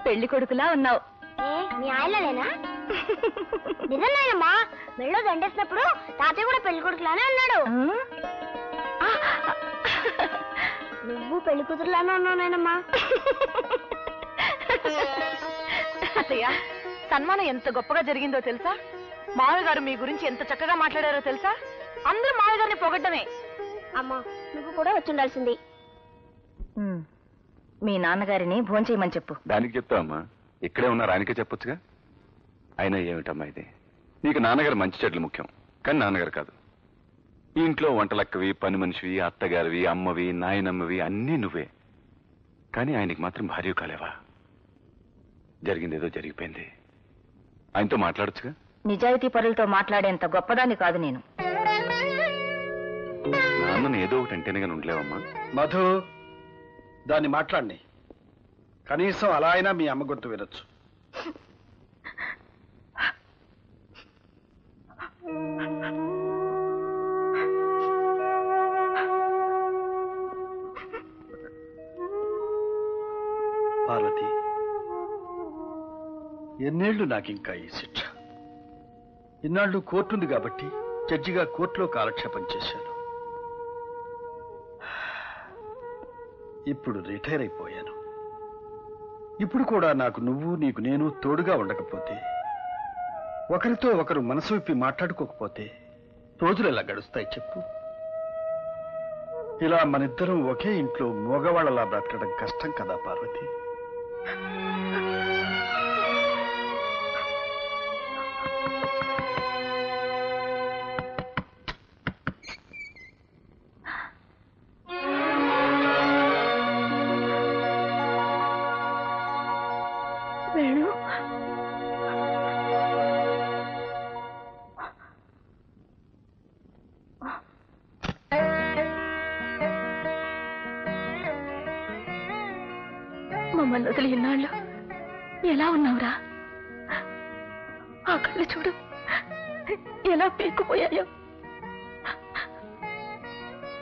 పెళ్లి కొడుకులా ఉన్నావు. మీ ఆయనలేనా? నిజమేనమ్మా, మెళ్ళో దండేసినప్పుడు తాతయ్య కూడా పెళ్లి కొడుకులానే ఉన్నాడు. నువ్వు పెళ్లి కూతురులానే ఉన్నావునేనమ్మా. అత్తయ్య, సన్మానం ఎంత గొప్పగా జరిగిందో తెలుసా? మావయ్య గారు మీ గురించి ఎంత చక్కగా మాట్లాడారో తెలుసా? అందరూ మావయ్య గారిని పొగడ్డమే. అమ్మా, నువ్వు కూడా వచ్చి ఉండాల్సింది. మీ నాన్నగారిని భోంచేయమని చెప్పు. దానికి చెప్తావమ్మా, ఇక్కడే ఉన్న రానికే చెప్పొచ్చుగా. అయినా ఏమిటమ్మా ఇది, నీకు నాన్నగారు మంచి చెడ్లు ముఖ్యం, కానీ నాన్నగారు కాదు. ఈ ఇంట్లో వంటలక్కవి, పని మనిషివి, అత్తగారివి, అమ్మవి, నాయనమ్మవి అన్నీ నువ్వే. కానీ ఆయనకి మాత్రం భార్య కాలేవా? జరిగిందేదో జరిగిపోయింది, ఆయనతో మాట్లాడొచ్చుగా. నిజాయితీ పరులతో మాట్లాడేంత గొప్పదాన్ని కాదు నేను. నాన్నను ఏదో ఒకటి అంటేనే ఉండలేవమ్మా. మధు, దాన్ని మాట్లాడి కనీసం అలా అయినా మీ అమ్మ గొంతు వినొచ్చు. పార్వతి, ఎన్నేళ్లు నాకింకా ఈ శిక్ష? ఇన్నాళ్ళు కోర్టుంది కాబట్టి జడ్జిగా కోర్టులో కాలక్షేపం చేశాను. ఇప్పుడు రిటైర్ అయిపోయాను. ఇప్పుడు కూడా నాకు నువ్వు, నీకు నేను తోడుగా ఉండకపోతే, ఒకరితో ఒకరు మనసు విప్పి మాట్లాడుకోకపోతే రోజులు ఎలా గడుస్తాయి చెప్పు? ఇలా మనిద్దరం ఒకే ఇంట్లో మగవాళ్ళలా బ్రతకడం కష్టం కదా పార్వతి? మమ్మల్ని వదిలి ఇన్నాళ్ళు ఎలా ఉన్నావురా? ఆ కళ్ళు చూడు ఎలా పీక్కుపోయాయో.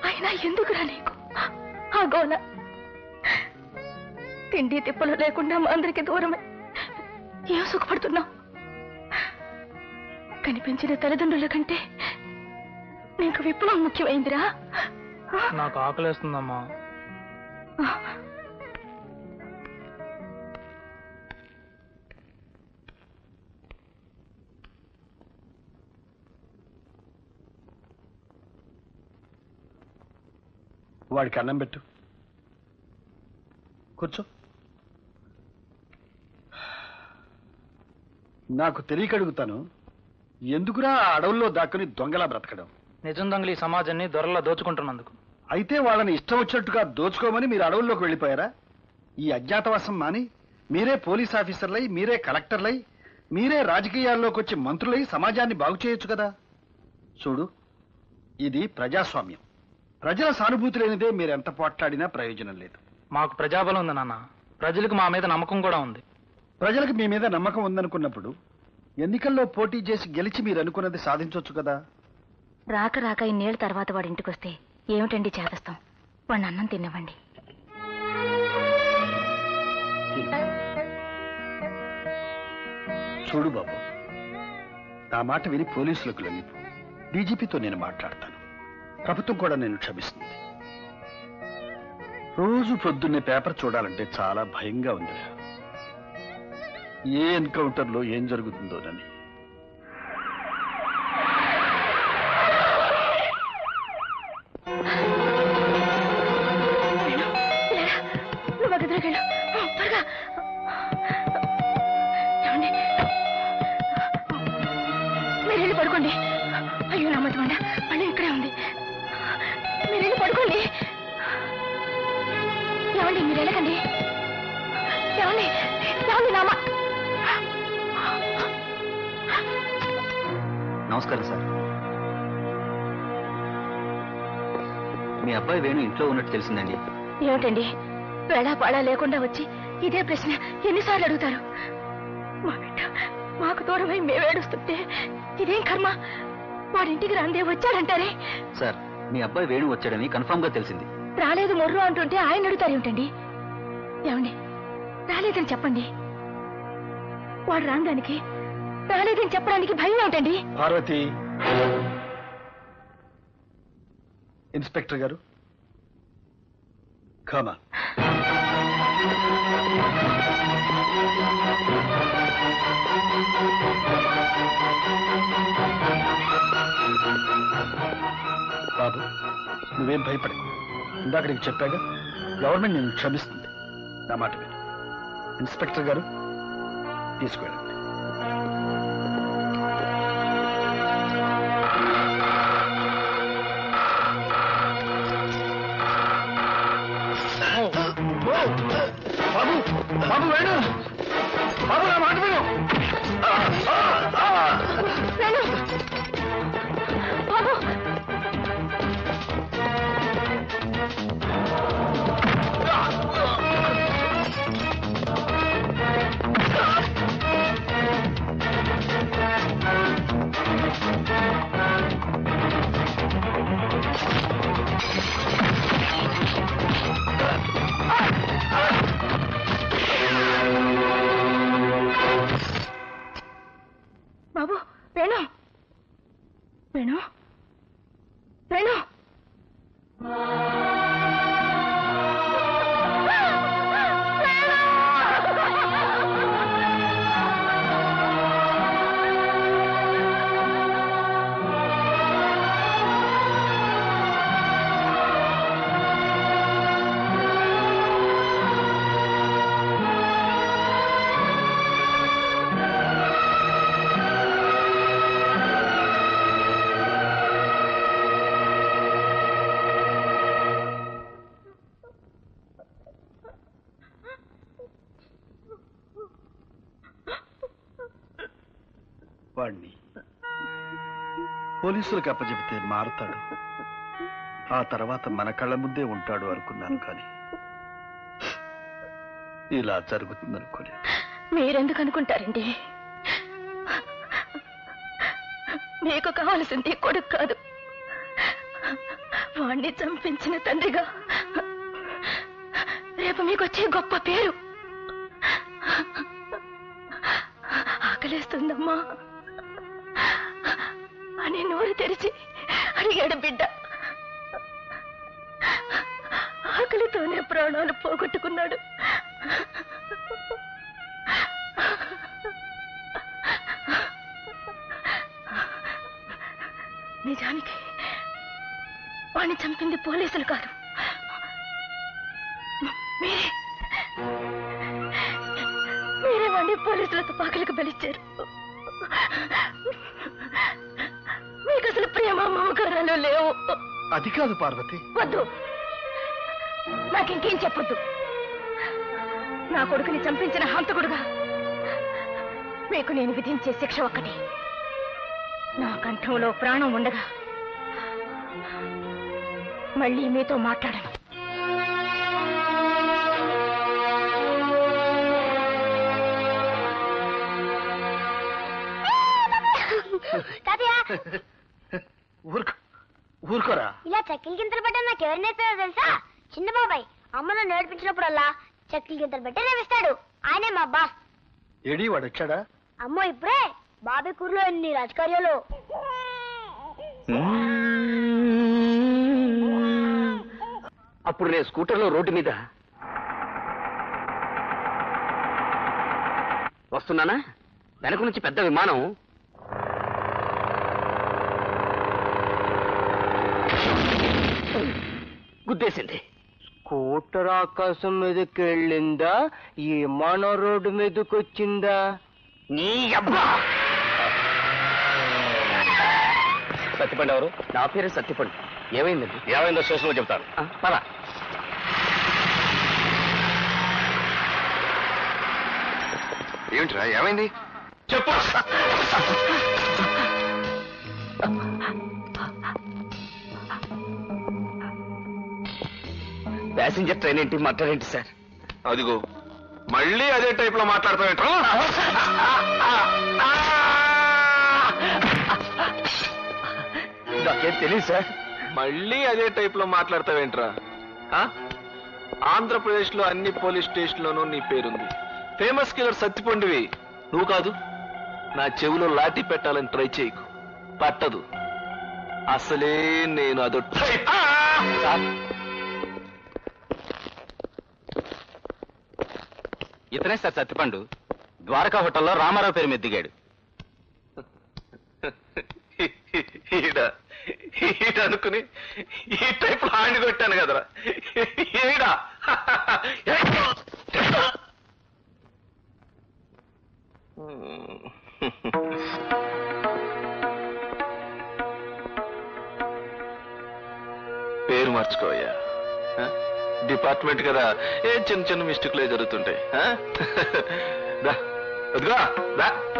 అయినా ఎందుకురా నీకు ఆ గోల? తిండి తిప్పలు లేకుండా మా అందరికి దూరమే ఏం సుఖపడుతున్నావు? కనిపించిన తల్లిదండ్రుల కంటే నీకు విప్లవం ముఖ్యమైందిరా. నాకు ఆకలేస్తుందమ్మా. వాడికి అన్నం పెట్టు, కూర్చో. నాకు తెలియక అడుగుతాను, ఎందుకురా ఆ అడవుల్లో దాక్కుని దొంగలా బ్రతకడం? నిజం దొంగలు ఈ సమాజాన్ని దొరలా దోచుకుంటున్నందుకు. అయితే వాళ్ళని ఇష్టం వచ్చినట్టుగా దోచుకోమని మీరు అడవుల్లోకి వెళ్ళిపోయారా? ఈ అజ్ఞాతవాసం మాని మీరే పోలీస్ ఆఫీసర్లై, మీరే కలెక్టర్లై, మీరే రాజకీయాల్లోకి వచ్చి మంత్రులై సమాజాన్ని బాగు చేయొచ్చు కదా. చూడు, ఇది ప్రజాస్వామ్యం. ప్రజల సానుభూతి లేనిదే మీరెంత పోట్లాడినా ప్రయోజనం లేదు. మాకు ప్రజాబలం ఉంది నాన్న, ప్రజలకు మా మీద నమ్మకం కూడా ఉంది. ప్రజలకు మీ మీద నమ్మకం ఉందనుకున్నప్పుడు ఎన్నికల్లో పోటీ చేసి గెలిచి మీరు అనుకున్నది సాధించవచ్చు కదా. రాక రాక ఇన్నేళ్ళ తర్వాత వాడి ఇంటికి వస్తే ఏమిటండి చేదస్తాం? వాడిని అన్నం తినవండి. చూడు బాబు, నా మాట విని పోలీసులకు లొంగిపో. డీజీపీతో నేను మాట్లాడతాను. ప్రభుత్వం కూడా నేను క్షమిస్తుంది. రోజు పొద్దున్నే పేపర్ చూడాలంటే చాలా భయంగా ఉందిరా. ఏ ఎన్కౌంటర్లో ఏం జరుగుతుందోనని. మీరెళ్ళి పడుకోండి. అయ్యో నా మధ్య మళ్ళీ ఇక్కడే ఉంది. మీరెళ్ళి పడుకోండి. ఏమండి మీరు వెళ్ళకండి. ఏమండి ఏమండి నామ. నమస్కారం సార్. మీ అబ్బాయి వేణు ఇంట్లో ఉన్నట్టు తెలిసిందండి. ఏమిటండి వేళా పాడా లేకుండా వచ్చి ఇదే ప్రశ్న ఎన్నిసార్లు అడుగుతారు? మా బిడ్డ మాకు దూరమై మేమేడుస్తుంటే ఇదేం కర్మ? వాడింటికి రాందే వచ్చాడంటారే. సార్, మీ అబ్బాయి వేణు వచ్చాడని కన్ఫర్మ్ గా తెలిసింది. రాలేదు మొర్రు అంటుంటే ఆయన అడుగుతారు ఏమిటండి? ఏమండి రాలేదని చెప్పండి. వాడు రాందానికి రాలేదని చెప్పడానికి భయం ఏమిటండి? పార్వతి, ఇన్స్పెక్టర్ గారు కామా. బాబు, నువ్వేం భయపడకు. ఇందాక నీకు చెప్పాగా, గవర్నమెంట్ నేను క్షమిస్తుంది. నా మాట విను. ఇన్స్పెక్టర్ గారు తీసుకువెళ్ళండి. బాబు, బాబు వేణు, బాబు నా మాట విను. బాబు, బాబు, వేణు, వేణు, వేణు. వాణ్ణి పోలీసులకు అప్పచెబితే మారుతాడు, ఆ తర్వాత మన కళ్ళ ముందే ఉంటాడు అనుకున్నాను, కానీ ఇలా జరుగుతుందనుకోలేదు. మీరెందుకు అనుకుంటారండి? మీకు కావలసింది కొడుకు కాదు, వాణ్ణి చంపించిన తండ్రిగా రేపు మీకు వచ్చే గొప్ప పేరు. ఆకలేస్తుందమ్మా అని నోరు తెరిచి అడిగాడు బిడ్డ. ఆకలితోనే ప్రాణాలు పోగొట్టుకున్నాడు. నిజానికి వాణ్ణి చంపింది పోలీసులు కాదు, మీరే. మీరే వాణ్ణి పోలీసుల తుపాకులకు బలిచ్చారు. మీకు అసలు ప్రేమ మమకారాలు లేవు. అది కాదు పార్వతి. వద్దు, నాకింకేం చెప్పొద్దు. నా కొడుకుని చంపించిన హంతకుడుగా మీకు నేను విధించే శిక్ష ఒక్కటి. నా కంఠంలో ప్రాణం ఉండగా మళ్ళీ మీతో మాట్లాడను. ఊరుకోరా. ఇలా చెక్కలు గింతలు పెట్టడం నాకు ఎవరు నేర్పారో తెలుసా? చిన్న బాబాయ్ అమ్మను నేర్పించినప్పుడల్లా చెక్కలు గింతలు పెట్టి నేర్పిస్తాడు. ఆయనే మా బాస్. ఏడి వాడు వచ్చాడా? అమ్మో, ఇప్పుడే బాబాయ్ కూరలో ఎన్ని రాజకార్యాలు. అప్పుడు నేను స్కూటర్లో రోడ్డు మీద వస్తున్నానా, వెనక నుంచి పెద్ద విమానం గుద్దేసింది. స్కూటర్ ఆకాశం మీదకి వెళ్ళిందా, ఈ విమానం రోడ్డు మీదకి వచ్చిందా? నీ అబ్బా! సత్యపండి ఎవరు? నా పేరు సత్యపండి. ఏమైందండి? ఏమైందో స్టేషన్లో చెప్తాను. పద. ఏమిటిరా, ఏమైంది చెప్పు. ప్యాసింజర్ ట్రైన్ ఏంటి, మాట్లాడేంటి సార్? అదిగో మళ్ళీ అదే టైప్ లో మాట్లాడతావేంట్రా? నాకేం తెలియదు సార్. మళ్ళీ అదే టైప్ లో మాట్లాడతావేంట్రా? ఆంధ్రప్రదేశ్ లో అన్ని పోలీస్ స్టేషన్ లోనూ నీ పేరుంది. ఫేమస్ కిల్లర్ సత్తిపండివి. నువ్వు కాదు, నా చెవిలో లాఠీ పెట్టాలని ట్రై చేయకు, పట్టదు. అసలే నేను అదో టైప్. ఇతనే సార్ సత్తిపండు, ద్వారకా హోటల్లో రామారావు పేరు మీద దిగాడు. ఈడ అనుకుని ఈ టైప్ హ్యాండ్ కొట్టాను కదరా. ఈడ పేరు మార్చుకోవయ్యా. డిపార్ట్మెంట్ కదా, ఏం చిన్న చిన్న మిస్టేక్లే జరుగుతుంటాయి.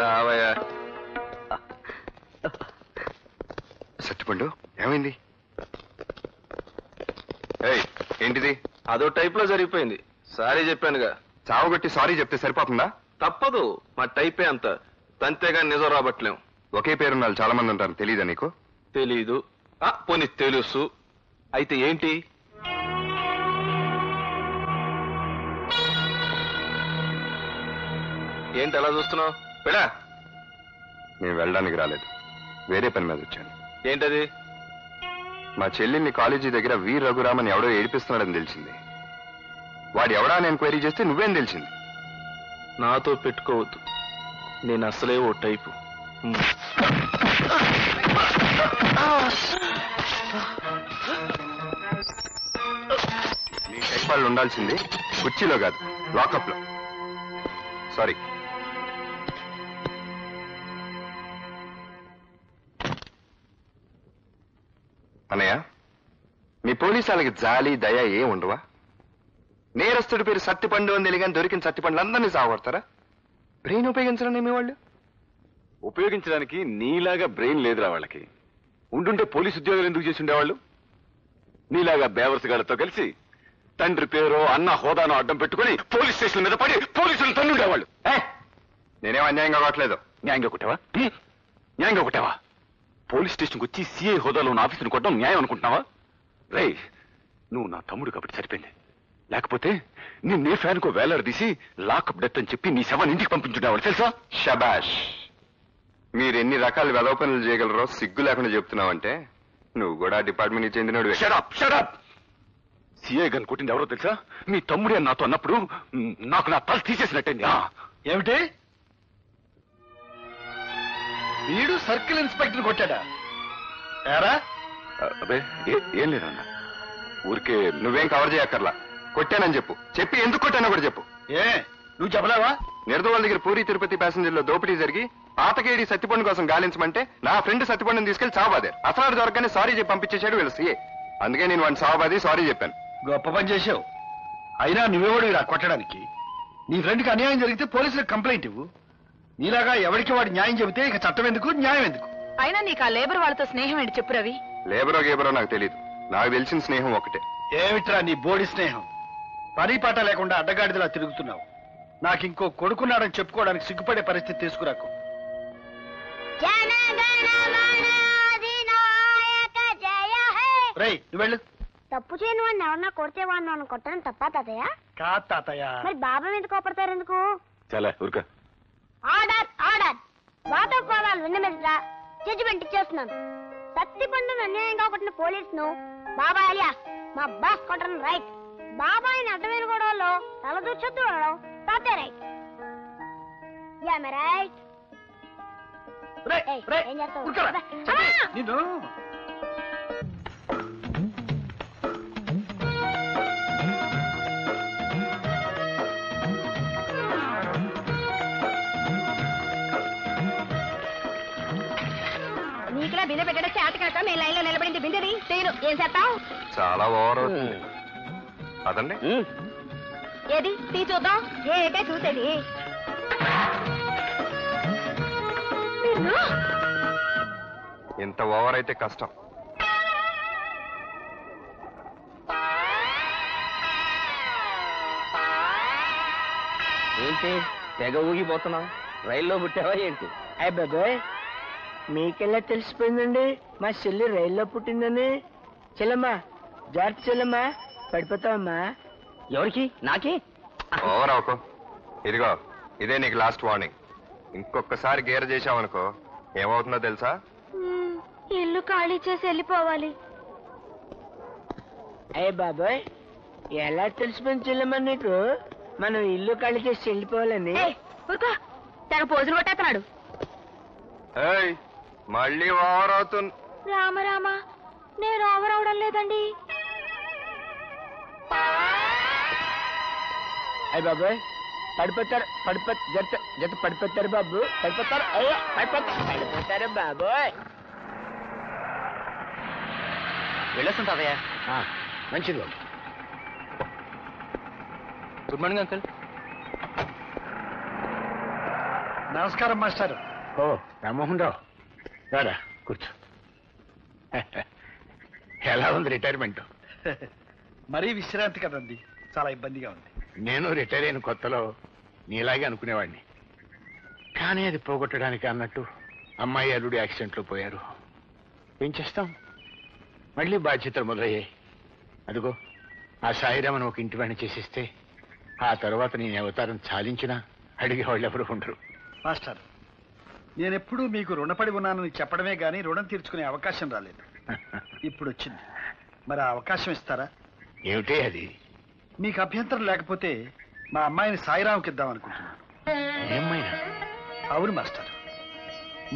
రావయ్యా. సత్తిపండు ఏమైంది? ఏంటిది? అదో టైప్ లో జరిగిపోయింది. సారీ చెప్పానుగా. చావగొట్టి సారీ చెప్తే సరిపోతుందా? తప్పదు, మా టైపే అంత. అంతేగాని నిజం రాబట్టలేం. ఒకే పేరున్న చాలా మంది ఉంటారు, తెలీదా నీకు? తెలీదు. పోనీ తెలుసు. అయితే ఏంటి? ఏంటి అలా చూస్తున్నావు? వెళ్ళా. నేను వెళ్ళడానికి రాలేదు, వేరే పని మీద వచ్చాను. ఏంటది? మా చెల్లిని కాలేజీ దగ్గర వి రఘురామన్ ఎవడో ఏడిపిస్తున్నాడని తెలిసింది. వాడు ఎవడా అని ఎంక్వైరీ చేస్తే నువ్వేం తెలిసింది? నాతో పెట్టుకోవద్దు, నేను అసలే ఓ టైపు. నీ టైప్ వాళ్ళు ఉండాల్సింది కుర్చీలో కాదు, లాకప్ లో. సారీ. అన్నయ్య, మీ పోలీసు వాళ్ళకి జాలి దయ ఏం ఉండవా? నేరస్తుడి పేరు సత్తిపండు అని తెలియని దొరికిన సత్తిపండ్లు అందరినీ సాగొడతారా? బ్రెయిన్ ఉపయోగించడం మీ వాళ్ళు? ఉపయోగించడానికి నీలాగా బ్రెయిన్ లేదురా వాళ్ళకి. ఉండుంటే పోలీసు ఉద్యోగాలు ఎందుకు చేసి ఉండేవాళ్ళు? నీలాగా బేవర్స్ గారితో కలిసి తండ్రి పేరు అన్న హోదాను అడ్డం పెట్టుకుని పోలీస్ స్టేషన్ మీద పడి పోలీసులు తన్నుండేవాళ్ళు. నేనేం అన్యాయంగా కావట్లేదు. న్యాయంగా కొట్టావా? న్యాయంగా కొట్టావా? పోలీస్ స్టేషన్కి వచ్చి సిఐ హోదాలో ఉన్న ఆఫీసును కొట్టడం న్యాయం అనుకుంటున్నావా? రే, నువ్వు నా తమ్ముడు కాబట్టి సరిపోయింది. లేకపోతే నిన్నే ఫ్యాన్కో వేలాడదీసి లాకప్ డెత్ అని చెప్పి నీ శవాన్ని ఇంటికి పంపించుండేవాళ్ళు తెలుసా? షబాష్. మీరు ఎన్ని రకాల వెధవ పనులు చేయగలరో సిగ్గు లేకుండా చెప్తున్నావంటే నువ్వు కూడా డిపార్ట్మెంట్కి చెందినోడు. Shut up shut up. సిఐ గన్ కొట్టింది ఎవరో తెలుసా? మీ తమ్ముడే నాతో అన్నప్పుడు నాకు నా తల తీసేసినట్టయింది. ఏమిటి? వీడు సర్కిల్ ఇన్స్పెక్టర్ కొట్టాడా? ఏరా? అబ్బే ఏం లేదన్న, ఊరికే. నువ్వేం కవర్ చేయక్కర్లా, కొట్టానని చెప్పు. చెప్పి ఎందుకు కొట్టానో కూడా చెప్పు. ఏ నువ్వు చెప్పలేవా? నిర్దవాళ్ళ దగ్గర పూరి తిరుపతి ప్యాసింజర్ లో దోపిడీ జరిగి పాతకేడి సత్తిపండు కోసం గాలించమంటే నా ఫ్రెండ్ సత్తిపండుని తీసుకెళ్లి చావబాదారు. అసలు దొరకగానే సారీ చెప్పి పంపించేశాడు వీళ్ళు సీఏ. అందుకే నేను వాడిని చావబాది సారీ చెప్పాను. గొప్ప పని చేసావు. అయినా నువ్వెవడు ఇలా కొట్టడానికి? నీ ఫ్రెండ్కి అన్యాయం జరిగితే పోలీసులకు కంప్లైంట్ ఇవ్వు. నీలాగా ఎవరికి వాడు న్యాయం చెబితే ఇక చట్టం ఎందుకు, న్యాయం ఎందుకు? అయినా నీకు ఆ లేబర్ వాళ్ళతో స్నేహం ఏంటి చెప్పు రవి. లేబరో గేబరో నాకు తెలీదు, నాకు తెలిసిన స్నేహం ఒకటే. ఏమిట్రా నీ బోడి స్నేహం? పని పాట లేకుండా అడ్డగాడిదలా తిరుగుతున్నావు. నాకు ఇంకో కొడుకున్నాడని చెప్పుకోవడానికి సిగ్గుపడే పరిస్థితి తీసుకురాకు. రేయ్, నువ్వు వెళ్ళు. తప్పు చేయని వాడిని ఎవరన్నా కొడితే వాడిని నన్ను కొట్టడం తప్పా తాతయ్య? కాదు తాతయ్య. మరి బాబా మీద కోపడతారు ఎందుకు? చాలా ఊరుక. Order order. వాదోపవాదాలు విన్న మీద జడ్జిమెంట్ ఇచ్చేస్తున్నాను. సత్తిపండును అన్యాయంగా కొట్టిన పోలీసును బాబాయ్ అలియాస్ మా బాస్ కొట్టడం రైట్. బాబాయిని అడ్డమైన గొడవల్లో తల దూచొద్దు అనడం తాతే రైట్. యా మే రైట్? ఏం చేస్తావు? నిన్ను నీకులా బిందె పెట్టడం చేత కాక నేను లైన్ లో నిలబడింది బిందెని చేయను. ఏం చేస్తావు? చాలా ఓవర్ అవుతుంది. అదండి ఏది తీ చూద్దాం. ఏటే చూసేది? ఇంత ఓవర్ అయితే కష్టం. ఏంటి తెగ ఊగిపోతున్నావు? రైల్లో పుట్టావా ఏంటి? అయ్య బాబాయ్, మీకెలా తెలిసిపోయిందండి మా చెల్లి రైల్లో పుట్టిందని? చెల్లమ్మా, జాగ్రత్త చెల్లమ్మా, పడిపోతావమ్మా. ఎవరికి? నాకే? ఓవర్ అవకో. ఇదిగో ఇదే నీకు లాస్ట్ వార్నింగ్. ఇంకొకసారి గేర చేశావనుకో ఏమవుతుందో తెలుసా? ఇల్లు ఖాళీ చేసి వెళ్ళిపోవాలి. అయ్య బాబాయ్, ఎలా తెలిసిపోయింది చెల్లెమ్మ నీకు మనం ఇల్లు ఖాళీ చేసి వెళ్ళిపోవాలని? తెగ పోజులు కొట్టేస్తున్నాడు. మళ్ళీ ఓవర్ అవుతుంది. రామ రామ, నేను ఓవర్ అవడం లేదండి. అయ్య బాబాయ్, పడిపోతారు జత పడిపోతారు బాబు, పడిపోతారు. అయ్యో పడిపోతారు బాబోయ్. వెళ్ళొస్తుంటావయ్యా. మంచిది బాబు. Good morning uncle. నమస్కారం మాస్టర్. ఓ రామ్మోహన్ రావు, రారా కూర్చో. ఎలా ఉంది రిటైర్మెంట్? మరీ విశ్రాంతి కదండి, చాలా ఇబ్బందిగా ఉంది. నేను రిటైర్ అయిన కొత్తలో నీలాగే అనుకునేవాడిని, కానీ అది పోగొట్టడానికి అన్నట్టు అమ్మాయి అల్లుడు యాక్సిడెంట్లో పోయారు. ఏం చేస్తాం, మళ్ళీ బాధ్యతలు మొదలయ్యాయి. అదిగో ఆ సాయిరామను ఒక ఇంటి పని చేసిస్తే ఆ తర్వాత నేను అవతారం చాలించినా అడిగేవాళ్ళు ఎవరు ఉండరు. మాస్టర్, నేనెప్పుడూ మీకు రుణపడి ఉన్నానని చెప్పడమే గానీ రుణం తీర్చుకునే అవకాశం రాలేదు. ఇప్పుడు వచ్చింది, మరి ఆ అవకాశం ఇస్తారా? ఏమిటే అది? మీకు అభ్యంతరం లేకపోతే మా అమ్మాయిని సాయిరాంకి ఇద్దామనుకుంటున్నాను. ఏమైనా? అవును మాస్టర్,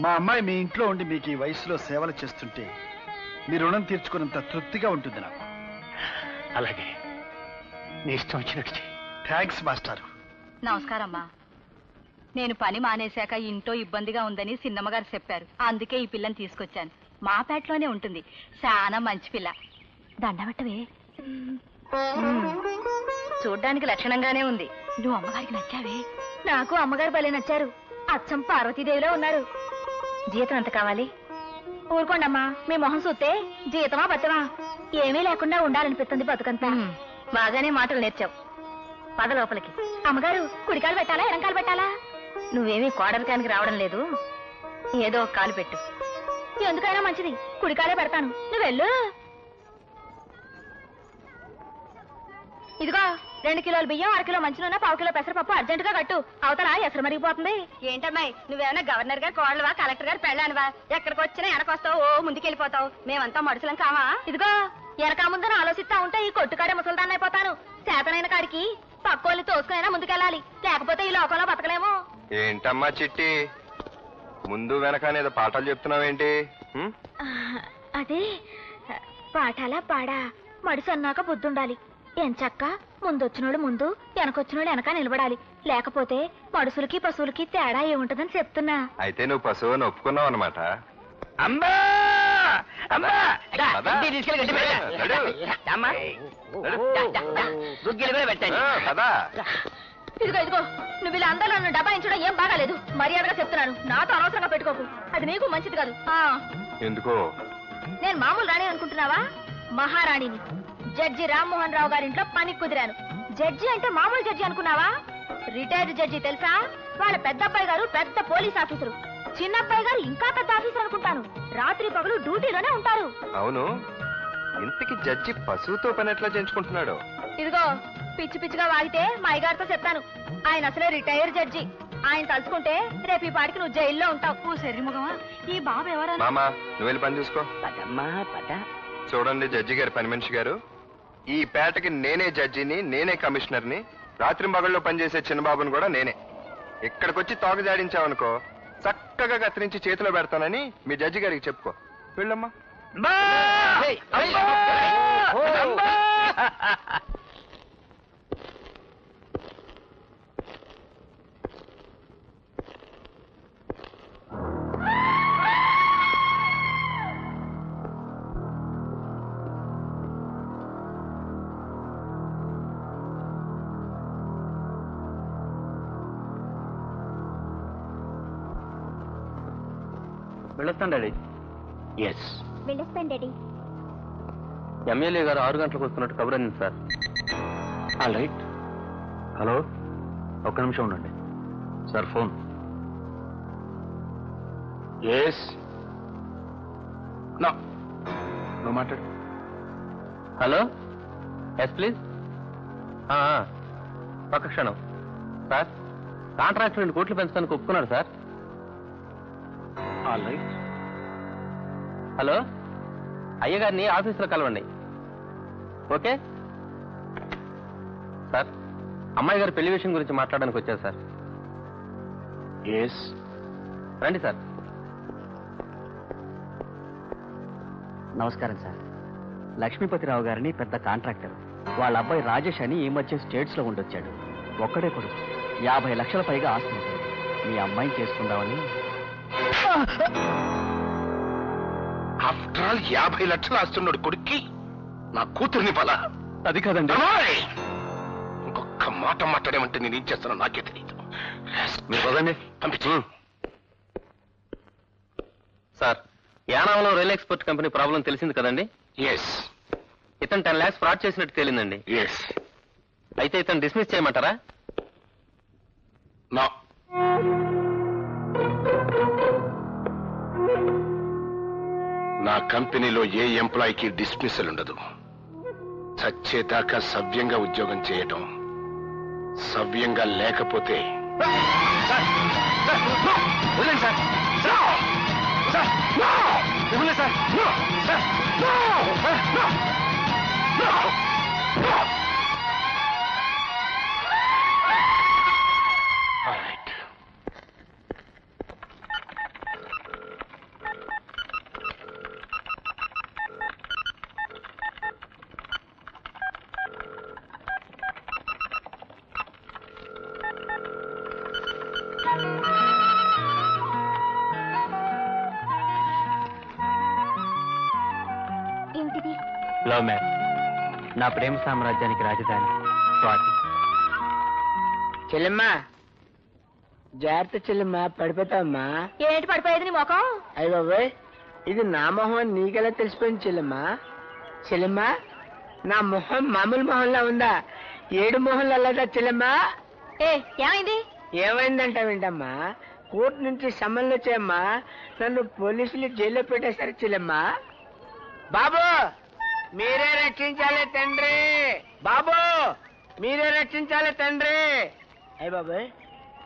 మా అమ్మాయి మీ ఇంట్లో ఉండి మీకు ఈ వయసులో సేవలు చేస్తుంటే మీ రుణం తీర్చుకున్నంత తృప్తిగా ఉంటుంది నాకు. అలాగే, నీ ఇష్టం వచ్చినట్టు చెయ్యి. Thanks master. నమస్కారమ్మా. నేను పని మానేశాక ఇంట్లో ఇబ్బందిగా ఉందని సిన్నమ్మగారు చెప్పారు, అందుకే ఈ పిల్లని తీసుకొచ్చాను. మా పేటలోనే ఉంటుంది, చాలా మంచి పిల్ల. దండబట్టవే. చూడ్డానికి లక్షణంగానే ఉంది. నువ్వు అమ్మగారికి నచ్చావే? నాకు అమ్మగారు భలే నచ్చారు, అచ్చం పార్వతీదేవిలో ఉన్నారు. జీతం ఎంత కావాలి? ఊరుకోండమ్మా, మీ మొహం చూస్తే జీతమా బతమా ఏమీ లేకుండా ఉండాలనిపిస్తుంది బతుకంతా. బాగానే మాటలు నేర్చావు, పద లోపలికి. అమ్మగారు, కుడికాలు పెట్టాలా ఎడంకాలు పెట్టాలా? నువ్వేమీ కోడలికానికి రావడం లేదు, ఏదో ఒక కాలు పెట్టు. ఎందుకైనా మంచిది, కుడికాలే పెడతాను, నువ్వు వెళ్ళు. ఇదిగో 2 కిలోల బియ్యం, 1 కిలో మంచి నూనె, 1/4 కిలో పెసరపప్పు అర్జెంటుగా కట్టు, అవతల ఎసరు మరిగిపోతుంది. ఏంటమ్మాయి, నువ్వేమైనా గవర్నర్ గారు కోడలువా, కలెక్టర్ గారు పెళ్ళానివా? ఎక్కడికి వచ్చినా వెనకొస్తావు, ఓ ముందుకెళ్ళిపోతావు. మేమంతా మడుసులం కావా? ఇదిగో వెనక ముందని ఆలోచిస్తా ఉంటే ఈ కొట్టుకాడే ముసల్దాన్ని అయిపోతాను. చేతనైన కాడికి పక్కోళ్ళని తోసుకునైనా ముందుకెళ్ళాలి, లేకపోతే ఈ లోకంలో బతకలేము. ఏంటమ్మా చిట్టి, ముందు వెనకనేదో పాఠాలు చెప్తున్నావేంటి? అదే పాఠాలా పాడా, మడిసి అన్నాక బుద్ధుండాలి. ఎంచక్క ముందొచ్చినోడు ముందు, వెనకొచ్చినోడు వెనక నిలబడాలి, లేకపోతే మడుసులకి పశువులకి తేడా ఏముంటుందని చెప్తున్నా. అయితే నువ్వు పశువుని ఒప్పుకున్నావు అనమాట. అమ్మా అమ్మా, పద. తీసుకెళ్ళి గడ్డి పెట్టా. అమ్మా, గుగ్గిలు కూడా పెట్టండి. కదా ఇదిగో ఇదిగో, నువ్వు ఇలా అందరూ నన్ను డబాయించడం ఏం బాగాలేదు, మర్యాదగా చెప్తున్నాను. నాతో అనవసరంగా పెట్టుకోకు, అది నీకు మంచిది కాదు. ఎందుకో? నేను మామూలు రాణి అనుకుంటున్నావా? మహారాణిని. జడ్జి రామ్మోహన్ రావు గారింట్లో పని కుదిరాను. జడ్జి అంటే మామూలు జడ్జి అనుకున్నావా? రిటైర్డ్ జడ్జి తెలుసా? వాళ్ళ పెద్దబ్బాయి గారు పెద్ద పోలీస్ ఆఫీసరు, చిన్నబ్బాయి గారు ఇంకా పెద్ద ఆఫీసర్ అనుకుంటాను. రాత్రి పగలు డ్యూటీలోనే ఉంటారు. అవును, ఇంతకి జడ్జి పశువుతో పని ఎట్లా చేయించుకుంటున్నాడు? ఇదిగో పిచ్చి పిచ్చిగా వాగితే మా అయ్యగారితో చెప్తాను. ఆయన అసలే రిటైర్ జడ్జి. ఆయన తలుచుకుంటే రేపు ఈ పాటికి నువ్వు జైల్లో ఉంటావు. శరీరముఖమా, ఈ బాబు ఎవరా? మామా, నువ్వు వెళ్ళి పని చూసుకో. పదమ్మా పద. చూడండి జడ్జి గారు, పని మనిషి గారు, ఈ పేటకి నేనే జడ్జిని, నేనే కమిషనర్ని. రాత్రి మగళ్ళలో పనిచేసే చిన్నబాబుని కూడా నేనే. ఇక్కడికొచ్చి తోక జాడించావనుకో, చక్కగా కత్తిరించి చేతిలో పెడతానని మీ జడ్జి గారికి చెప్పుకో. వెళ్ళమ్మా. వెళ్ళొస్తాను డాడీ. ఎస్, వెళ్ళొస్తాను డాడీ. ఎమ్మెల్యే గారు 6 గంటలకు వస్తున్నట్టు కబురండి సార్. All right. హలో, ఒక్క నిమిషం ఉండండి సార్, ఫోన్. ఎస్, నో, నువ్వు మాట్లాడు. Hello, yes please. ఒక్క క్షణం సార్, కాంట్రాక్ట్ 2 కోట్లు పెంచడానికి ఒప్పుకున్నాడు సార్. హలో, అయ్యగారిని ఆఫీసులో కలవండి. ఓకే సార్, అమ్మాయి గారు పెళ్లి విషయం గురించి మాట్లాడడానికి వచ్చారు సార్. రండి సార్. నమస్కారం సార్. లక్ష్మీపతిరావు గారిని పెద్ద కాంట్రాక్టర్. వాళ్ళ అబ్బాయి రాజేష్ అని ఈ మధ్య స్టేట్స్ లో ఉండొచ్చాడు. ఒక్కడే కొడుకు, 50 లక్షల పైగా ఆస్తి ఉంటుంది. మీ అమ్మాయిని చేసుకుందామని. ఆఫ్టర్ ఆల్ 50 లక్షలు ఆస్తున్నాడు కొడుక్కి నా కూతుర్ని బల. అది కాదండి. ఇంకొక మాట మాట్లాడేమంటే నేను ఏం చేస్తానో నాకే తెలియదు. మీరు పదండి. పంపించు. సార్, యానాంలో రైల్ ఎక్స్పోర్ట్ కంపెనీ ప్రాబ్లం తెలిసింది కదండి? ఎస్. ఇతను 10 lakhs ఫ్రాడ్ చేసినట్టు తేలిందండి. ఎస్. అయితే ఇతను డిస్మిస్ చేయమంటారా? నా నా కంపెనీలో ఏ ఎంప్లాయీకి డిస్మిసల్ ఉండదు. చచ్చేదాకా సవ్యంగా ఉద్యోగం చేయటం, సవ్యంగా లేకపోతే ఏమిటిది? Love marriage. నా ప్రేమ సామ్రాజ్యానికి రాజధాని స్వాతి. చెల్లెమ్మా, జాగ్రత్త చెల్లెమ్మా, పడిపోతావమ్మా. ఏంటి పడిపోయేది నీ మొఖం? అయ్య బాబోయ్, ఇది నా మొహం అని నీకెలా తెలిసిపోయింది చెల్లెమ్మా? చెల్లెమ్మా, నా మొహం మామూలు మొహంలా ఉందా? 7 మొహంలో అలాదా చెల్లెమ్మా? ఏమైంది? ఏమైందంటావేంటమ్మా? కోర్టు నుంచి సమన్లు వచ్చాయమ్మా. నన్ను పోలీసులు జైల్లో పెట్టేశారు చెల్లెమ్మా. బాబు, మీరే రక్షించాలి తండ్రి. బాబు, మీరే రక్షించాలి తండ్రి. అయ్య బాబోయ్,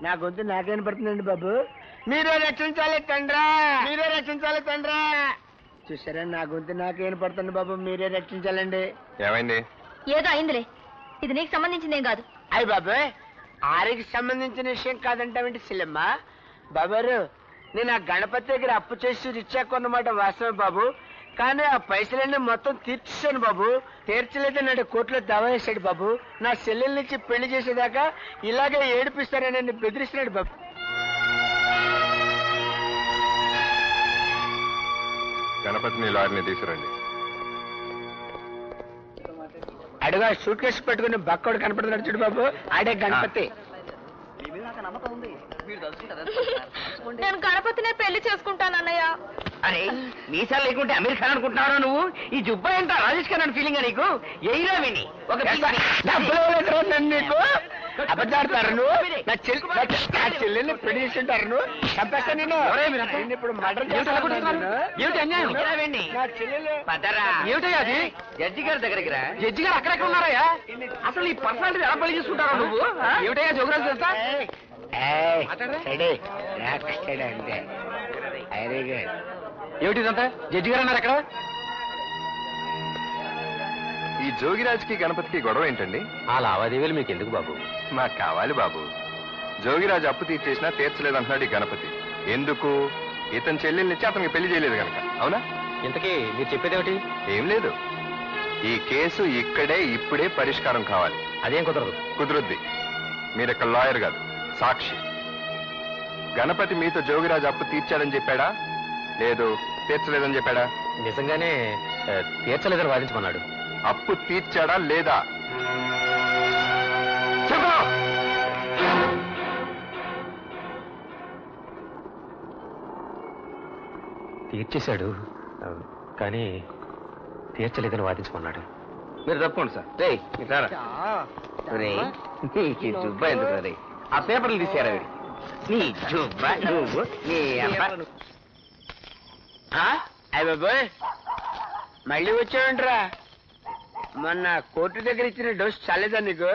నా గొంతు నాకేం పడుతుందండి బాబు. మీరే రక్షించాలి తండ్రా, మీరే రక్షించాలి తండ్రా. చూసారా, నా గొంతు నాకేం పడుతుంది బాబు. మీరే రక్షించాలండి. ఏమైంది? ఏదో అయిందిలే. ఇది నీకు సంబంధించిందేం కాదు. అయ్య బాబాయ్, ఆరికి సంబంధించిన విషయం కాదంటావేంటి సిల్లమ్మ? బాబారు, నేను ఆ గణపతి దగ్గర అప్పు చేసి రిచ్చా కొన్నమాట వాస్తవే బాబు. కానీ ఆ పైసలన్నీ మొత్తం తీర్చేశాను బాబు. తీర్చలేదని నాడు కోర్టులో దావా వేశాడు బాబు. నా చెల్లెల నుంచి పెళ్లి చేసేదాకా ఇలాగే ఏడిపిస్తారని నన్ను బెదిరిస్తున్నాడు బాబు. గణపతిని లారీని తీసుకురండి. అడుగా సూట్ కేసు పెట్టుకుని బక్కోడు కనపడుతున్నాడు చూడు బాబు, ఆడే గణపతి. నేను గణపతినే పెళ్లి చేసుకుంటానన్నయ్య. అరే, మీసాలు లేకుంటే అమీర్ ఖాన్ అనుకుంటున్నారా నువ్వు? ఈ జుబ్బా ఎంత రాజేష్ ఖాన్ అని ఫీలింగ్ నీకు? ఎయిరా విని ఒక నీకు అబద్ధాడతారు నువ్వు. నా చెల్లెల్ని పెళ్లి చేస్తుంటారు నువ్వు. చంపేస్తా నేను. ఇప్పుడు మర్డర్ ఏమిటయ్యా? జడ్జి గారి దగ్గరికి రా. జడ్జి గారు అక్కడెక్కడ ఉన్నారయ్యా? అసలు ఈ పర్సనాలిటీ ఎలా పెళ్లి చేసుకుంటారా నువ్వు? ఏమిటయ్యా జోగరాజు అంతా? ఏమిటిదంతా? జడ్జి గారు అన్నారు అక్కడ. ఈ జోగిరాజ్కి గణపతికి గొడవ ఏంటండి? ఆ లావాదేవీలు మీకు ఎందుకు బాబు? మాకు కావాలి బాబు. జోగిరాజు అప్పు తీర్చేసినా తీర్చలేదంటున్నాడు ఈ గణపతి. ఎందుకు? ఇతని చెల్లెల్నిచ్చి అతనికి పెళ్లి చేయలేదు కనుక. అవునా? ఇంతకీ మీరు చెప్పేదేమిటి? ఏం లేదు, ఈ కేసు ఇక్కడే ఇప్పుడే పరిష్కారం కావాలి. అదేం కుదరదు. కుదురుద్ది. మీరిక్కడ లాయర్ కాదు, సాక్షి. గణపతి మీతో జోగిరాజు అప్పు తీర్చాడని చెప్పాడా, లేదు తీర్చలేదని చెప్పాడా? నిజంగానే తీర్చలేదని వాదించమన్నాడు. అప్పు తీర్చాడా లేదా చెప్పు. తీర్చేశాడు, కానీ తీర్చలేదని వాదించమన్నాడు. మీరు తప్పకుండా సార్. రే జుబ్బా ఎందుకు రే? ఆ పేపర్లు తీసారా? నీ జుబ్బా నువ్వు నీ అయ్య బాబోయ్, మళ్ళీ వచ్చావంటరా? మొన్న కోర్టు దగ్గర ఇచ్చిన డోస్ చాలేదా నీకు?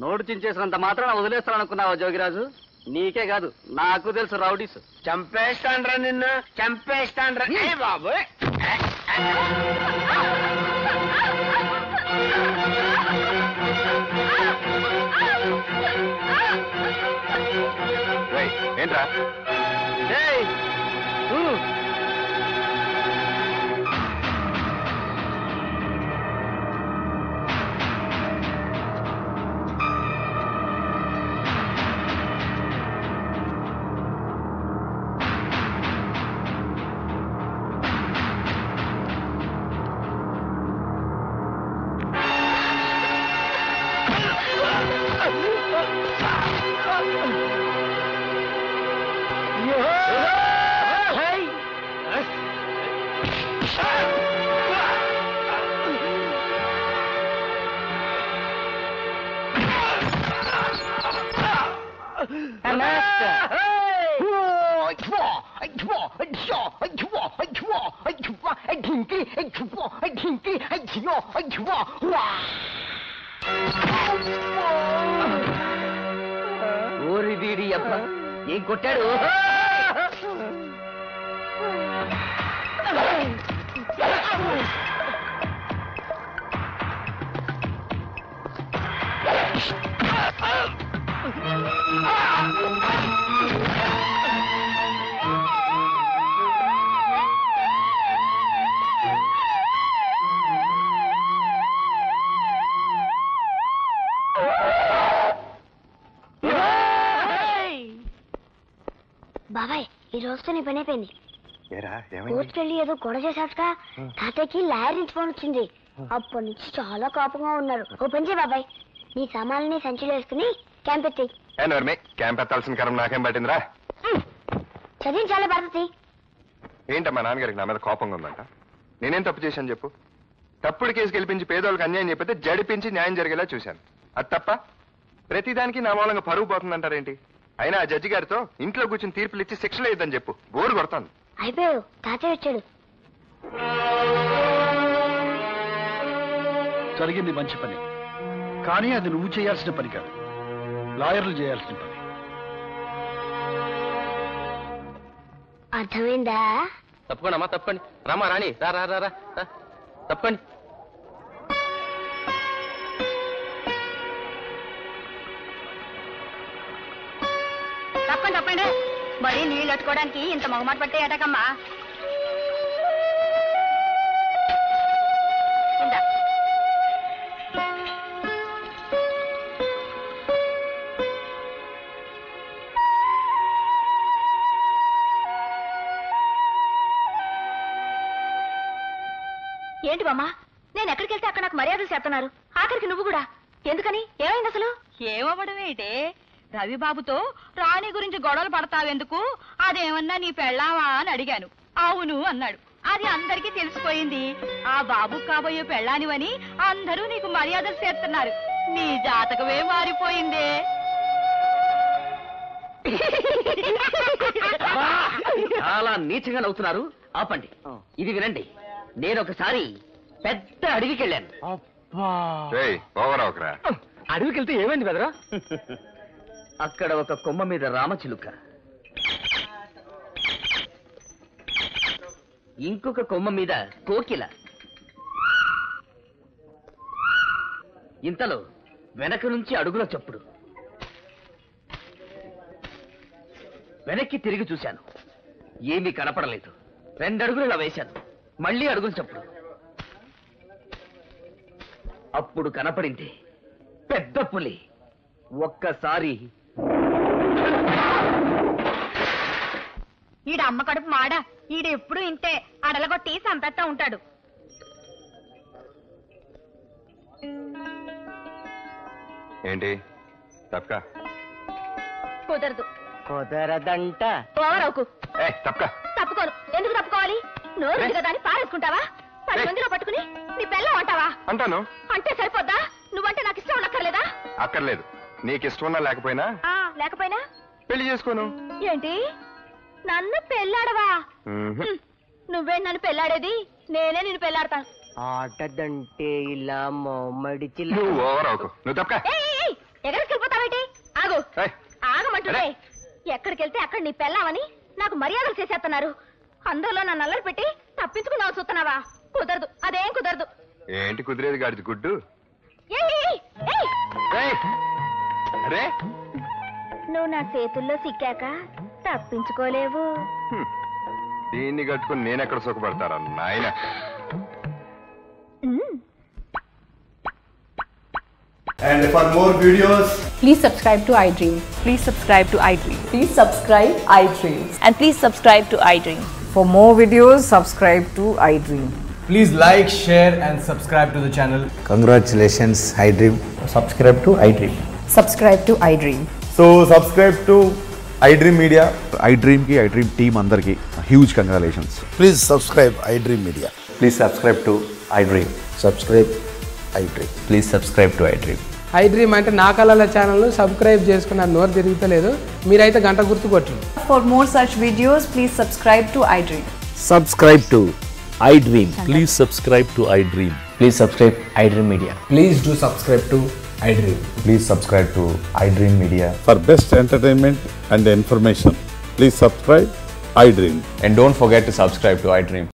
నోటు చించేసినంత మాత్రం వదిలేస్తాననుకున్నావా జోగిరాజు? నీకే కాదు నాకు తెలుసు రౌడీస్. చంపేస్తాండ్రా నిన్ను, చంపేస్తాండ్రా. బాబు ఏంట్రా? ఓరి వీడి అబ్బా ఏం కొట్టాడు? బాబాయ్ ఈ రోజుతో నీ పని అయిపోయింది. కోర్టుకెళ్ళి ఏదో గొడవ చేశాక తాతయ్యకి లాయర్ నుంచి ఫోన్ వచ్చింది. అప్పటి నుంచి చాలా కోపంగా ఉన్నారు. ఓ పని చేయి బాబాయ్, నీ సామాన్లని సంచిలో వేసుకుని క్యాంప్ ఎత్తి. క్యాంప్ ఎత్తాల్సిన కరం నాకేం పట్టిందిరా? చదివించాలే భారతి. ఏంటమ్మా నాన్నగారికి నా మీద కోపంగా ఉందంట? నేనేం తప్పు చేశాను చెప్పు? తప్పుడు కేసు గెలిపించి పేదోళ్ళకి అన్యాయం చెప్పితే జడిపించి న్యాయం జరిగేలా చూశాను. అది తప్ప? ప్రతిదానికి నా మూలంగా పరువు పోతుందంటారేంటి? అయినా ఆ జడ్జి గారితో ఇంట్లో కూర్చుని తీర్పులు ఇచ్చి శిక్షలు ఇద్దని చెప్పు. బోరు కొడతాను. అయిపోయావు, తాతయ్య వచ్చాడు. జరిగింది మంచి పని, కానీ అది నువ్వు చేయాల్సిన పని కాదు, లాయర్లు చేయాల్సిన పని. అర్థమైందా? తప్పకుండా అమ్మా, తప్పండి. రామా రాణి, రా రా రా రా తప్పండి. తప్పండి తప్పండి. మరి నీళ్ళు అట్టుకోవడానికి ఇంత మొగమాట పట్టే ఏటకమ్మా. ఏంటి బామ్మా, నేను ఎక్కడికి వెళ్తే అక్కడ నాకు మర్యాదలు చేస్తున్నారు, ఆఖరికి నువ్వు కూడా. ఎందుకని? ఏమైంది అసలు? ఏమవ్వడం ఏంటే, రవిబాబుతో రాణి గురించి గొడవలు పడతావెందుకు, అదేమన్నా నీ పెళ్ళావా అని అడిగాను. అవును అన్నాడు. అది అందరికీ తెలిసిపోయింది. ఆ బాబు కాబోయే పెళ్ళానివని అందరూ నీకు మర్యాదలు చేస్తున్నారు. నీ జాతకమే మారిపోయిందే. చాలా నీచంగా నవ్వుతున్నారు, ఆపండి. ఇది వినండి. నేను ఒకసారి పెద్ద అడవికి వెళ్ళాను. అడవికి వెళ్తే ఏమైంది బెదరా? అక్కడ ఒక కొమ్మ మీద రామచిలుక, ఇంకొక కొమ్మ మీద కోకిల. ఇంతలో వెనక నుంచి అడుగుల చప్పుడు. వెనక్కి తిరిగి చూశాను, ఏమీ కనపడలేదు. 2 అడుగులు ఇలా వేశాను, మళ్ళీ అడుగులు చప్పుడు. అప్పుడు కనపడింది పెద్ద పులి. ఒక్కసారి ఈడ అమ్మ కడుపు మాడ, ఈడ ఎప్పుడు ఇంతే అడలగొట్టి సంపెత్తా ఉంటాడు. ఏంటి తప్పక? కుదరదు. కుదరదంట. ఓవరవుకు. తప్పక. తప్పుకోను. ఎందుకు తప్పుకోవాలి? నోరు కదా అని పారేసుకుంటావా? 10 మందిలో పట్టుకుని నీ పెళ్ళం అంటావా? అంటాను. అంటే సరిపోద్దా? నువ్వంటే నాకు ఇష్టం ఉండక్కర్లేదా? అక్కర్లేదు. నీకు ఇష్టం ఉన్నా లేకపోయినా లేకపోయినా పెళ్లి చేసుకోను. ఏంటి? నన్ను పెళ్ళాడవా? నువ్వే నన్ను పెళ్ళాడేది? నేనే నిన్ను పెళ్ళాడతాను. ఆటదంటే ఇలా నువ్వు ఓవర్ అవుకు. నువ్వు తప్పక. ఎగరేసుకెళ్ళిపోతావేంటి? ఆగు. ఆగమంటుంటే ఎక్కడికి వెళ్తే అక్కడ నీ పెళ్ళామని నాకు మర్యాదలు చేసేస్తున్నారు. అందరిలో నన్ను అల్లరి పెట్టి తప్పించుకున్నావు చూస్తున్నావా? కుదరదు, అదేం కుదరదు. ఏంటి కుదిరేది గాడిది గుడ్డు? అరే నువ్వు నా చేతుల్లో సిక్కాక తప్పించుకోలేవు. దీన్ని కట్టుకుని నేనెక్కడ సుఖపడతారా నాయన? And for more videos, please subscribe to iDream. Please subscribe to iDream. Please subscribe iDream. And please subscribe to iDream. For more videos, subscribe to iDream. please like, share and subscribe to the channel. Congratulations, iDream. Subscribe to iDream. Subscribe to iDream. So subscribe to iDream Media. iDream ki iDream team andarki huge congratulations. Please subscribe iDream Media. Please subscribe to iDream. Subscribe iDream. Please subscribe to iDream. iDream అంటే నా కళల channel subscribe చేసుకున్న నోరు తిరుగుతలేదు. మీరైతే గంట గుర్తు కొట్టండి. For more such videos, please subscribe to iDream. Subscribe to iDream. Please subscribe to iDream. Please subscribe iDream Media. Please do subscribe to iDream. Please subscribe to iDream Media. For best entertainment and information, please subscribe iDream. And don't forget to subscribe to iDream.